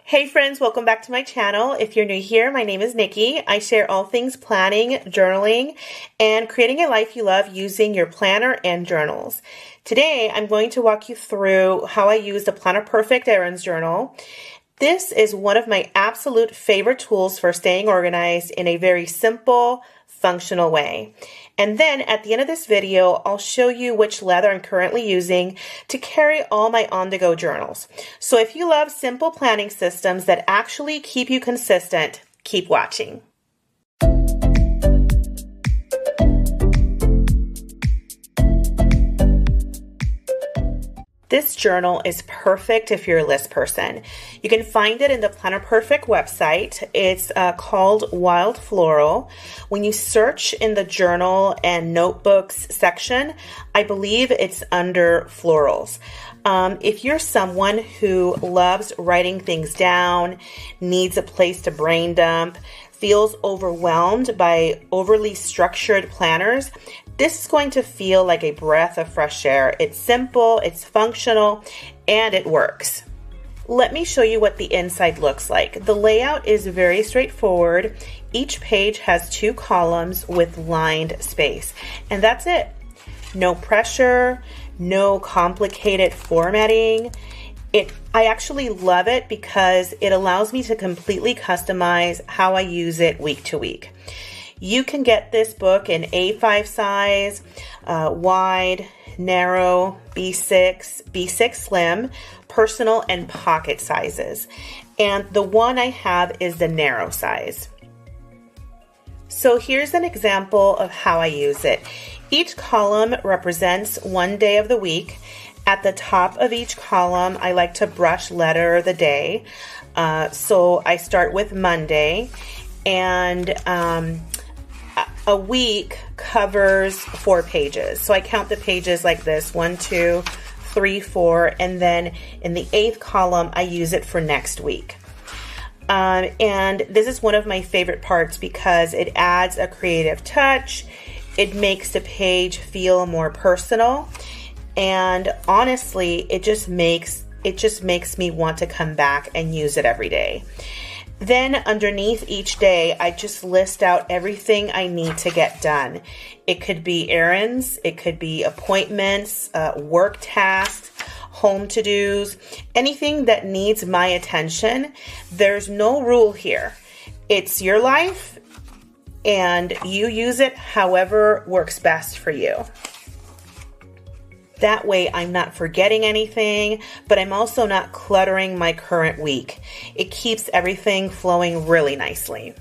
Hey friends, welcome back to my channel. If you're new here, my name is Nikki. I share all things planning, journaling, and creating a life you love using your planner and journals. Today, I'm going to walk you through how I use the Planner Perfect Errands Journal. This is one of my absolute favorite tools for staying organized in a very simple, functional way. And then at the end of this video, I'll show you which leather I'm currently using to carry all my on-the-go journals. So if you love simple planning systems that actually keep you consistent, keep watching. This journal is perfect if you're a list person. You can find it in the Planner Perfect website. It's called Wild Floral. When you search in the journal and notebooks section, I believe it's under florals. If you're someone who loves writing things down, needs a place to brain dump, feels overwhelmed by overly structured planners, this is going to feel like a breath of fresh air. It's simple, it's functional, and it works. Let me show you what the inside looks like. The layout is very straightforward. Each page has 2 columns with lined space, and that's it. No pressure, no complicated formatting. I actually love it because it allows me to completely customize how I use it week to week. You can get this book in A5 size, wide, narrow, B6, B6 slim, personal, and pocket sizes. And the one I have is the narrow size. So here's an example of how I use it. Each column represents one day of the week. At the top of each column, I like to brush letter of the day. So I start with Monday, and a week covers 4 pages. So I count the pages like this: 1, 2, 3, 4, and then in the 8th column, I use it for next week. And this is one of my favorite parts because it adds a creative touch. It makes the page feel more personal. And honestly, it just makes me want to come back and use it every day. Then underneath each day, I just list out everything I need to get done. It could be errands, it could be appointments, work tasks, home to-dos, anything that needs my attention. There's no rule here. It's your life, and you use it however works best for you. That way I'm not forgetting anything, but I'm also not cluttering my current week. It keeps everything flowing really nicely.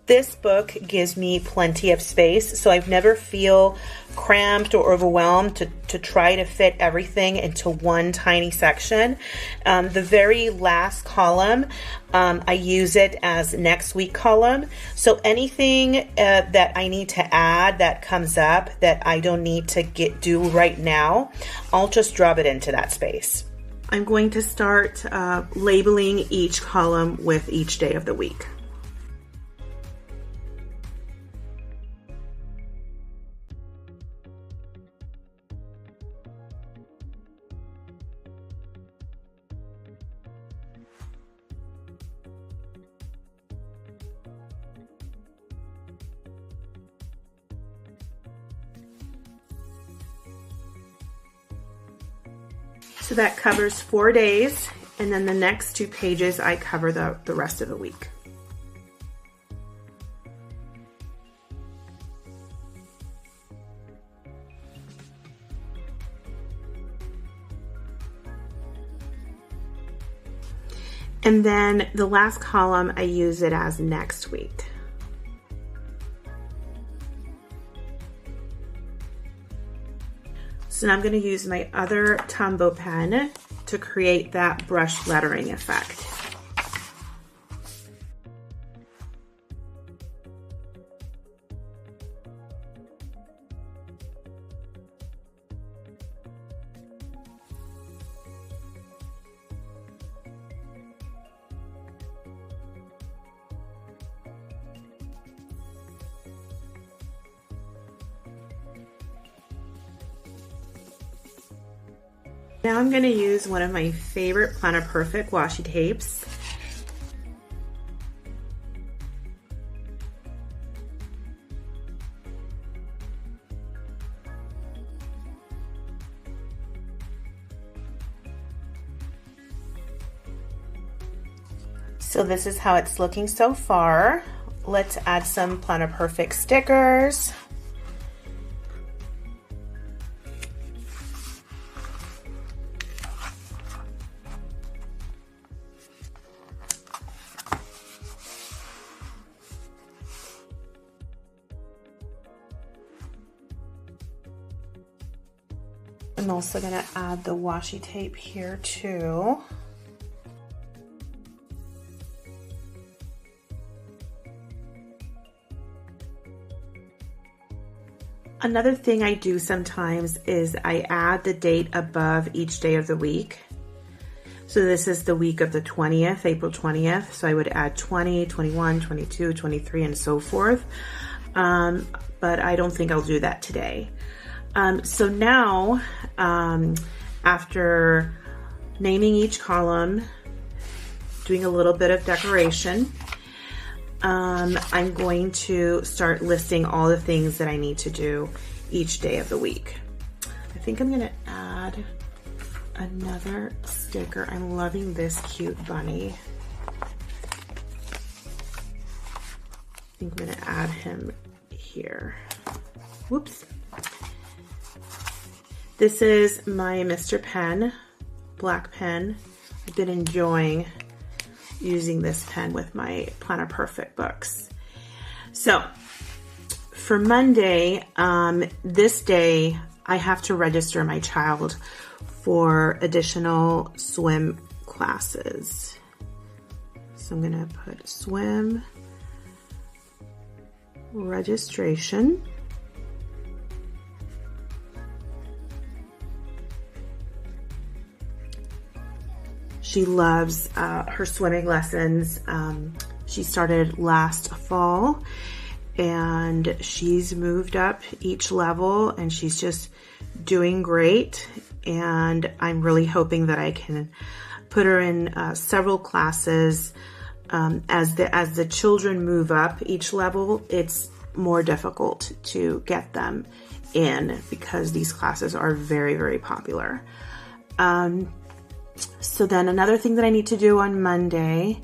This book gives me plenty of space, so I've never feel cramped or overwhelmed to try to fit everything into one tiny section. The very last column, I use it as next week column. So anything that I need to add that comes up that I don't need to do right now, I'll just drop it into that space. I'm going to start labeling each column with each day of the week. So that covers 4 days, and then the next 2 pages I cover the rest of the week. And then the last column, I use it as next week. So now I'm going to use my other Tombow pen to create that brush lettering effect. Now I'm going to use one of my favorite Planner Perfect washi tapes. So this is how it's looking so far. Let's add some Planner Perfect stickers. I'm also going to add the washi tape here too. Another thing I do sometimes is I add the date above each day of the week. So this is the week of the 20th, April 20th. So I would add 20, 21, 22, 23, and so forth. But I don't think I'll do that today. So now, after naming each column, doing a little bit of decoration, I'm going to start listing all the things that I need to do each day of the week. I think I'm gonna add another sticker. I'm loving this cute bunny. I think I'm gonna add him here. Whoops. This is my Mr. Pen, black pen. I've been enjoying using this pen with my Planner Perfect books. So for Monday, this day, I have to register my child for additional swim classes. So I'm gonna put swim registration. She loves her swimming lessons. She started last fall and she's moved up each level and she's just doing great. And I'm really hoping that I can put her in several classes. As the children move up each level, it's more difficult to get them in because these classes are very, very popular. So then another thing that I need to do on Monday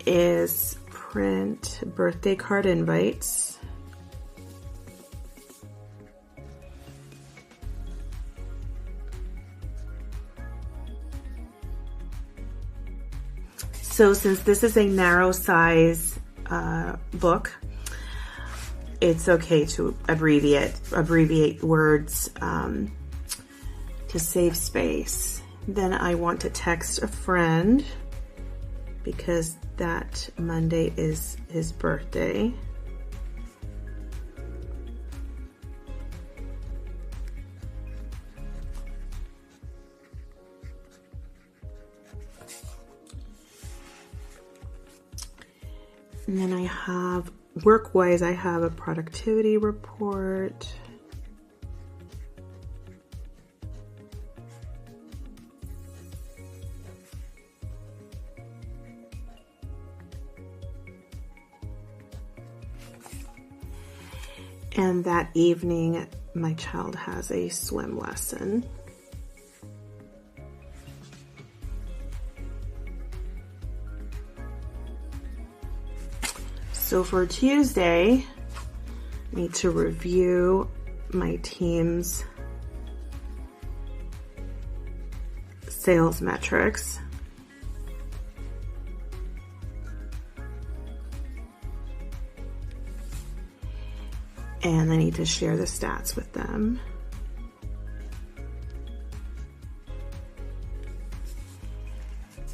is print birthday card invites. So since this is a narrow size book, it's okay to abbreviate words to save space. Then I want to text a friend because that Monday is his birthday. And then I have, work-wise, I have a productivity report. And that evening, my child has a swim lesson. So for Tuesday, I need to review my team's sales metrics. And I need to share the stats with them.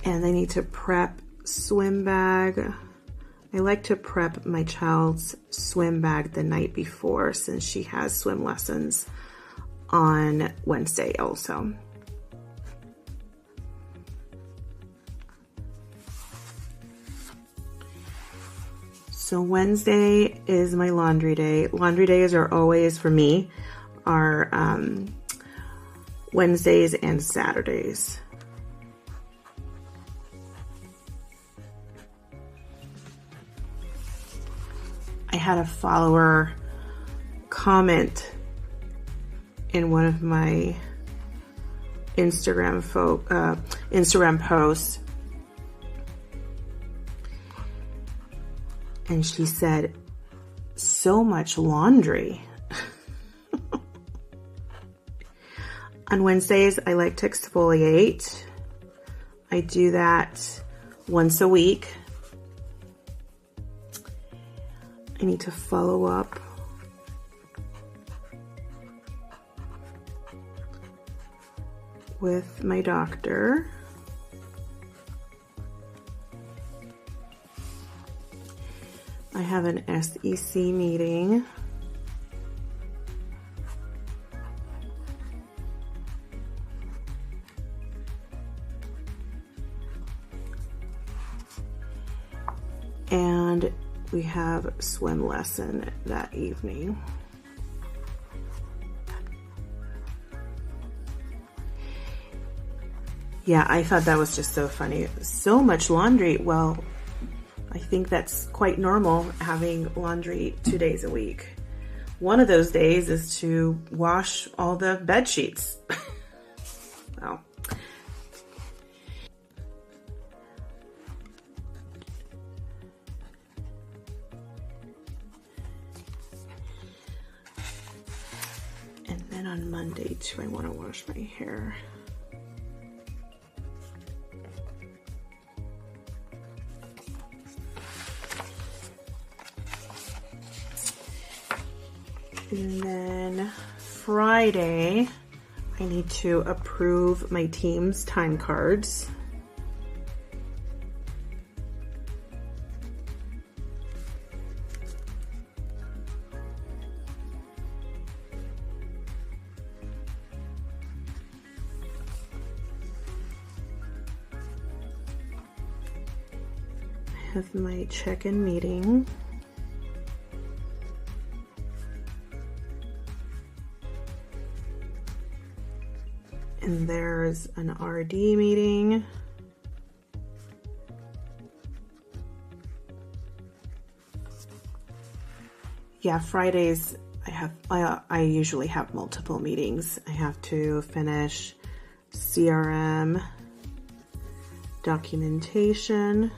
And I need to prep swim bag. I like to prep my child's swim bag the night before since she has swim lessons on Wednesday also. So Wednesday is my laundry day. Laundry days are always, for me, are Wednesdays and Saturdays. I had a follower comment in one of my Instagram posts, and she said, "So much laundry." On Wednesdays, I like to exfoliate. I do that once a week. I need to follow up with my doctor. I have an SEC meeting. And we have swim lesson that evening. Yeah, I thought that was just so funny. So much laundry. Well, I think that's quite normal, having laundry 2 days a week. One of those days is to wash all the bed sheets. Well. And then on Monday too, I want to wash my hair. And then Friday, I need to approve my team's time cards. I have my check-in meeting. And there's an RD meeting. Yeah, Fridays I usually have multiple meetings. I have to finish CRM, documentation,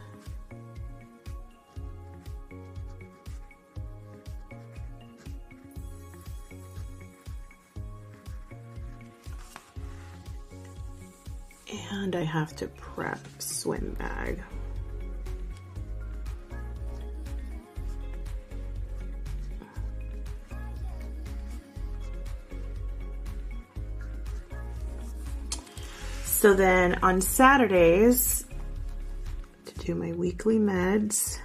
and I have to prep swim bag. So then on Saturdays, to do my weekly meds.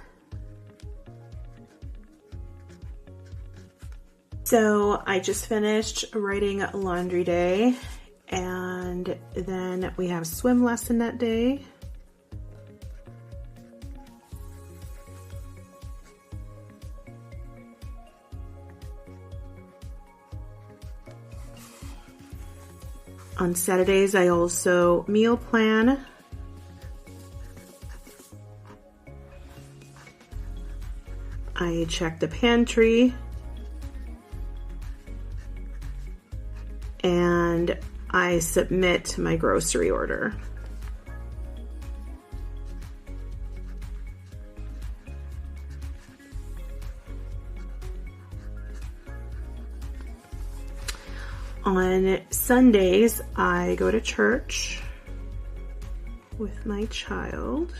So I just finished writing laundry day, and then we have swim lesson that day. On Saturdays, I also meal plan. I check the pantry. And I submit my grocery order. On Sundays, I go to church with my child.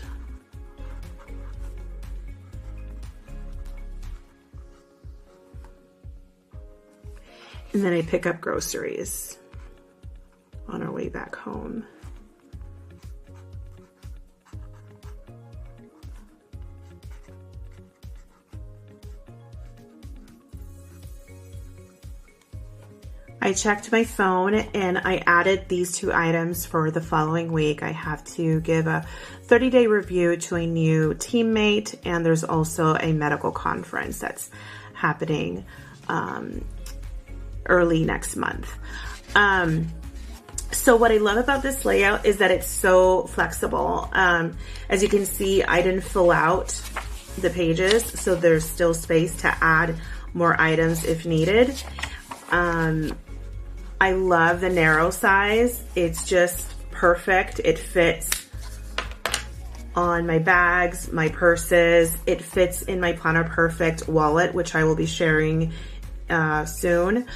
And then I pick up groceries on our way back home. I checked my phone and I added these 2 items for the following week. I have to give a 30-day review to a new teammate, and there's also a medical conference that's happening early next month. So what I love about this layout is that it's so flexible. As you can see, I didn't fill out the pages, so there's still space to add more items if needed. I love the narrow size. It's just perfect. It fits on my bags, my purses. It fits in my Planner Perfect wallet, which I will be sharing soon.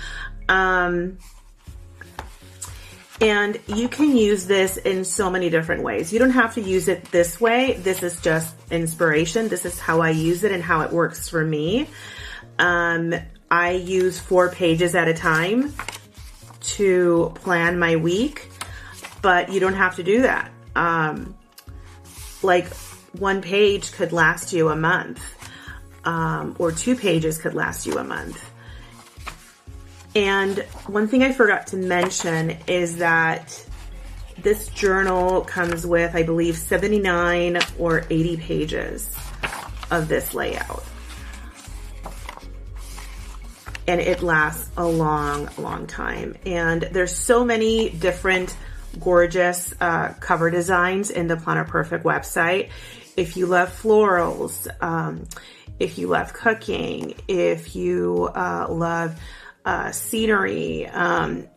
And you can use this in so many different ways. You don't have to use it this way. This is just inspiration. This is how I use it and how it works for me. I use 4 pages at a time to plan my week, but you don't have to do that. Like 1 page could last you a month, or 2 pages could last you a month. And one thing I forgot to mention is that this journal comes with, I believe, 79 or 80 pages of this layout. And it lasts a long, long time. And there's so many different gorgeous cover designs in the Planner Perfect website. If you love florals, if you love cooking, if you love scenery, and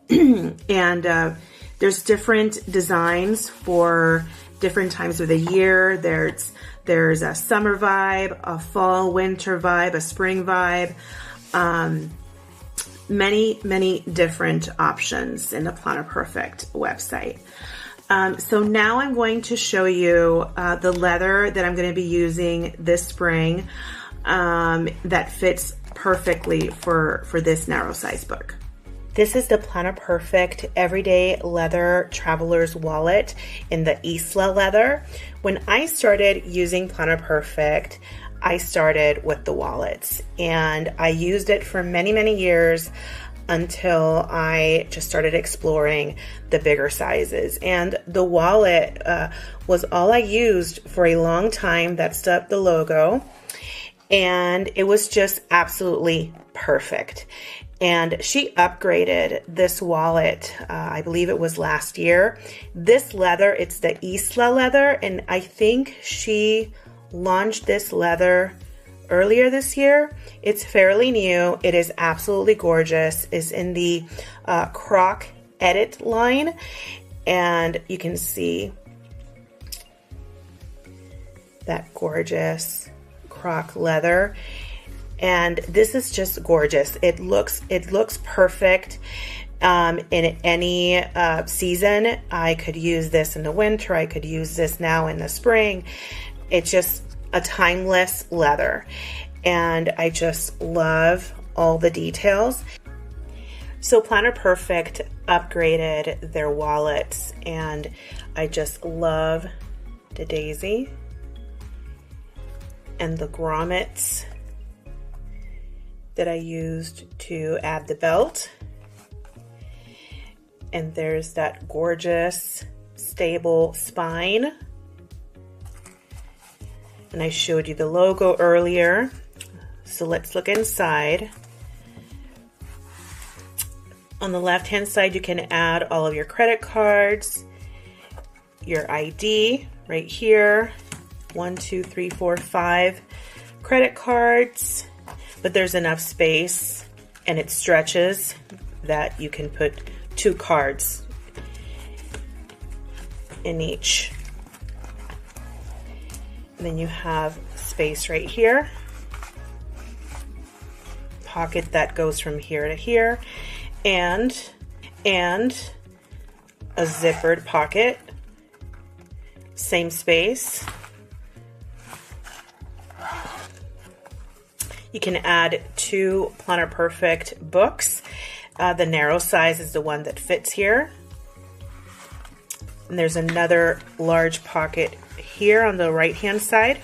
there's different designs for different times of the year. There's a summer vibe, a fall winter vibe, a spring vibe, many different options in the Planner Perfect website. So now I'm going to show you the leather that I'm going to be using this spring that fits perfectly for this narrow size book. This is the Planner Perfect Everyday Leather Traveler's Wallet in the Isla leather. When I started using Planner Perfect, I started with the wallets, and I used it for many years until I just started exploring the bigger sizes. And the wallet was all I used for a long time. That's the logo. And it was just absolutely perfect. And she upgraded this wallet, I believe it was last year. This leather, it's the Isla leather, and I think she launched this leather earlier this year. It's fairly new. It is absolutely gorgeous. It's in the Croc Edit line, and you can see that gorgeous Croc leather. And this is just gorgeous. It looks perfect in any season. I could use this in the winter. I could use this now in the spring. It's just a timeless leather, and I just love all the details. So Planner Perfect upgraded their wallets, and I just love the daisy and the grommets that I used to add the belt. And there's that gorgeous stable spine. And I showed you the logo earlier. So let's look inside. On the left-hand side, you can add all of your credit cards, your ID right here. 1, 2, 3, 4, 5 credit cards, but there's enough space and it stretches that you can put 2 cards in each. And then you have space right here, pocket that goes from here to here, and a zippered pocket, same space. You can add 2 Planner Perfect books. The narrow size is the one that fits here. And there's another large pocket here on the right-hand side.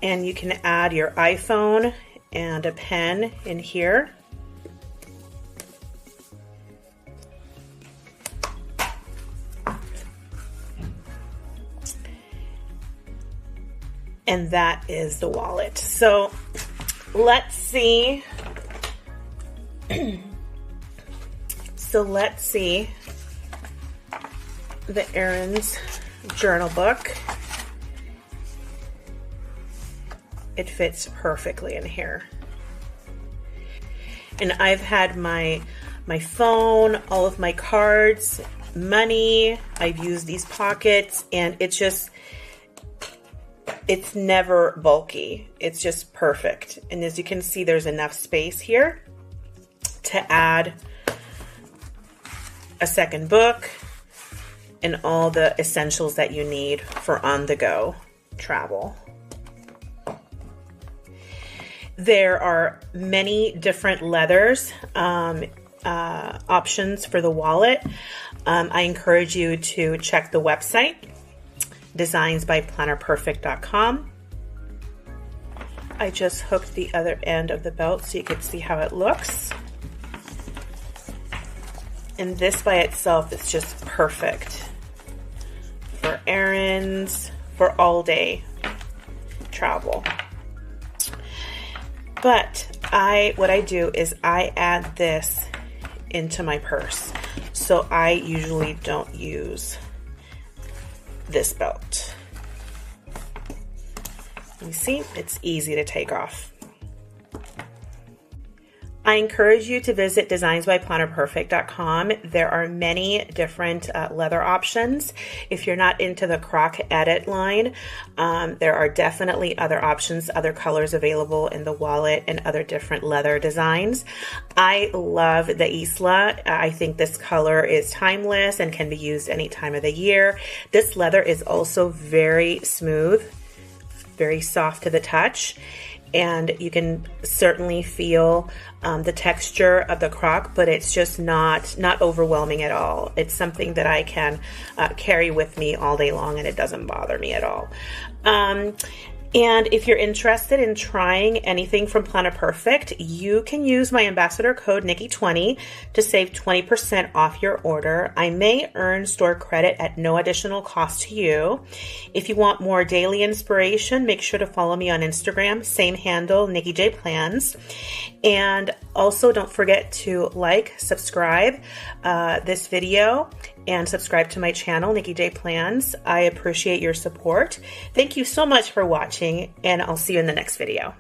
And you can add your iPhone and a pen in here. And that is the wallet. So let's see. the Errands Journal book. It fits perfectly in here. And I've had my phone, all of my cards, money. I've used these pockets, and it's never bulky. It's just perfect. And as you can see, there's enough space here to add a second book and all the essentials that you need for on-the-go travel. There are many different leathers options for the wallet. I encourage you to check the website, designsbyplannerperfect.com. I just hooked the other end of the belt so you can see how it looks. And this by itself is just perfect for errands, for all day travel. But what I do is I add this into my purse. So I usually don't use this belt. You see, it's easy to take off. I encourage you to visit designsbyplannerperfect.com. There are many different leather options. If you're not into the croc edit line, there are definitely other options, other colors available in the wallet, and other different leather designs. I love the Isla. I think this color is timeless and can be used any time of the year. This leather is also very smooth, very soft to the touch. And you can certainly feel the texture of the croc, but it's just not overwhelming at all. It's something that I can carry with me all day long, and it doesn't bother me at all. And if you're interested in trying anything from Planner Perfect, you can use my ambassador code Nikki20 to save 20% off your order. I may earn store credit at no additional cost to you. If you want more daily inspiration, make sure to follow me on Instagram, same handle, Nikki J Plans. And also don't forget to like, subscribe this video, and subscribe to my channel, Nikki J Plans. I appreciate your support. Thank you so much for watching, and I'll see you in the next video.